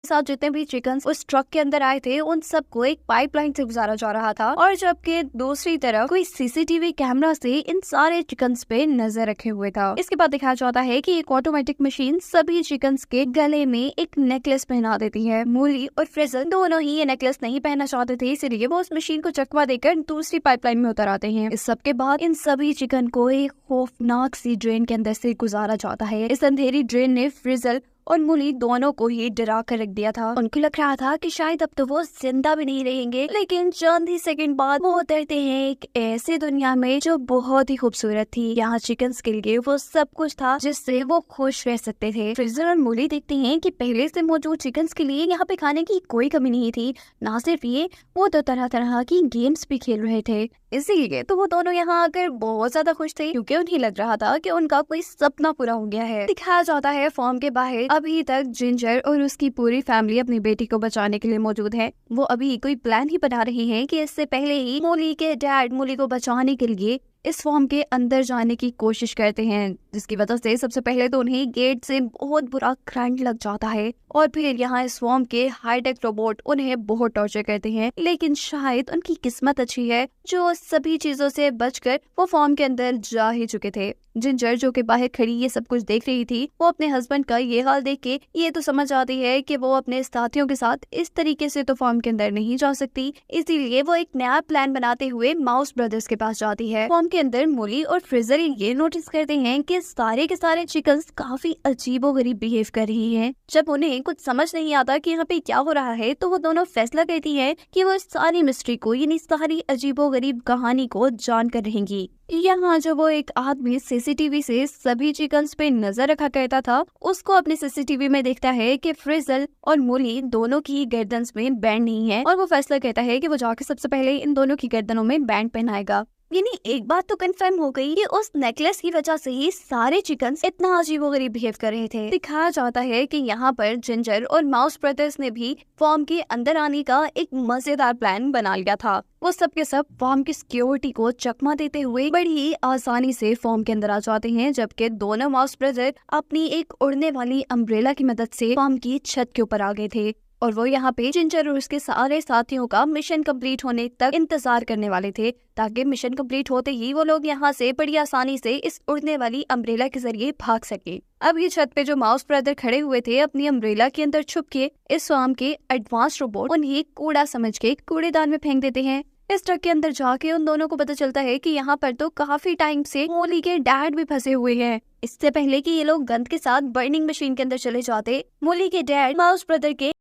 साथ जितने भी चिकन उस ट्रक के अंदर आए थे उन सबको एक पाइपलाइन से गुजारा जा रहा था, और जबकि दूसरी तरफ कोई सीसीटीवी कैमरा से इन सारे चिकन पे नजर रखे हुए था। इसके बाद दिखाया जाता है कि एक ऑटोमेटिक मशीन सभी चिकन के गले में एक नेकलेस पहना देती है। मूली और फ्रिजल दोनों ही ये नेकलेस नहीं पहनना चाहते थे, इसलिए वो उस मशीन को चकवा देकर दूसरी पाइपलाइन में उतर आते हैं। इस सब के बाद इन सभी चिकन को एक खौफनाक सी ड्रेन के अंदर से गुजारा जाता है। इस अंधेरी ड्रेन ने फ्रिजल और मूली दोनों को ही डरा कर रख दिया था। उनको लग रहा था कि शायद अब तो वो जिंदा भी नहीं रहेंगे, लेकिन चंद ही सेकंड बाद वो उतरते हैं एक ऐसी दुनिया में जो बहुत ही खूबसूरत थी। यहाँ चिकन्स के लिए वो सब कुछ था जिससे वो खुश रह सकते थे। फ्रिजल और मूली देखते हैं कि पहले से मौजूद चिकन्स के लिए यहाँ पे खाने की कोई कमी नहीं थी। ना सिर्फ ये, वो तो तरह तरह की गेम्स भी खेल रहे थे, इसीलिए तो वो दोनों यहाँ आकर बहुत ज्यादा खुश थे, क्योंकि उन्हें लग रहा था कि उनका कोई सपना पूरा हो गया है। दिखाया जाता है फार्म के बाहर अभी तक जिंजर और उसकी पूरी फैमिली अपनी बेटी को बचाने के लिए मौजूद है। वो अभी कोई प्लान ही बना रहे हैं कि इससे पहले ही मूली के डैड मूली को बचाने के लिए इस फॉर्म के अंदर जाने की कोशिश करते हैं, जिसकी वजह से सबसे पहले तो उन्हें गेट से बहुत बुरा करंट लग जाता है, और फिर यहाँ इस फॉर्म के हाईटेक रोबोट उन्हें बहुत टॉर्चर करते हैं। लेकिन शायद उनकी किस्मत अच्छी है जो सभी चीजों से बचकर वो फॉर्म के अंदर जा ही चुके थे। जिंजर जो कि बाहर खड़ी ये सब कुछ देख रही थी, वो अपने हस्बैंड का ये हाल देख के ये तो समझ आती है कि वो अपने साथियों के साथ इस तरीके से तो फॉर्म के अंदर नहीं जा सकती, इसीलिए वो एक नया प्लान बनाते हुए माउस ब्रदर्स के पास जाती है। फॉर्म के अंदर मूली और फ्रिजल ये नोटिस करते हैं कि सारे के सारे चिकन्स काफी अजीबोगरीब बिहेव कर रही हैं। जब उन्हें कुछ समझ नहीं आता कि यहाँ पे क्या हो रहा है, तो वो दोनों फैसला करती हैं कि वो इस सारी मिस्ट्री को, यानी सारी अजीबोगरीब कहानी को जान कर रहेंगी। यहाँ जो वो एक आदमी सीसीटीवी से सभी चिकन्स पे नजर रखा करता था, उसको अपने सीसीटीवी में देखता है कि फ्रिजल और मूली दोनों की गर्दन में बैंड नहीं है, और वो फैसला करता है कि वो जाके सबसे पहले इन दोनों की गर्दनों में बैंड पहनाएगा। यानी एक बात तो कंफर्म हो गई कि उस नेकलेस की वजह से ही सारे चिकन्स इतना अजीबोगरीब बिहेव कर रहे थे। दिखाया जाता है कि यहाँ पर जिंजर और माउस ब्रदर्स ने भी फॉर्म के अंदर आने का एक मजेदार प्लान बना लिया था। वो सब के सब फॉर्म की सिक्योरिटी को चकमा देते हुए बड़ी ही आसानी से फॉर्म के अंदर आ जाते हैं, जबकि दोनों माउस ब्रदर अपनी एक उड़ने वाली अम्ब्रेला की मदद से फॉर्म की छत के ऊपर आ गए थे, और वो यहाँ पे जिंजर और उसके सारे साथियों का मिशन कंप्लीट होने तक इंतजार करने वाले थे, ताकि मिशन कंप्लीट होते ही वो लोग यहाँ से बड़ी आसानी से इस उड़ने वाली अम्ब्रेला के जरिए भाग सके। अब ये छत पे जो माउस ब्रदर खड़े हुए थे अपनी अम्ब्रेला के अंदर छुप के, इस फॉर्म के एडवांस रोबोट उन्हें कूड़ा समझ के कूड़ेदान में फेंक देते हैं। इस ट्रक के अंदर जाके उन दोनों को पता चलता है कि यहाँ पर तो काफी टाइम से मूली के डैड भी फंसे हुए हैं। इससे पहले कि ये लोग गंद के साथ बर्निंग मशीन के अंदर चले जाते, मूली के डैड माउस ब्रदर के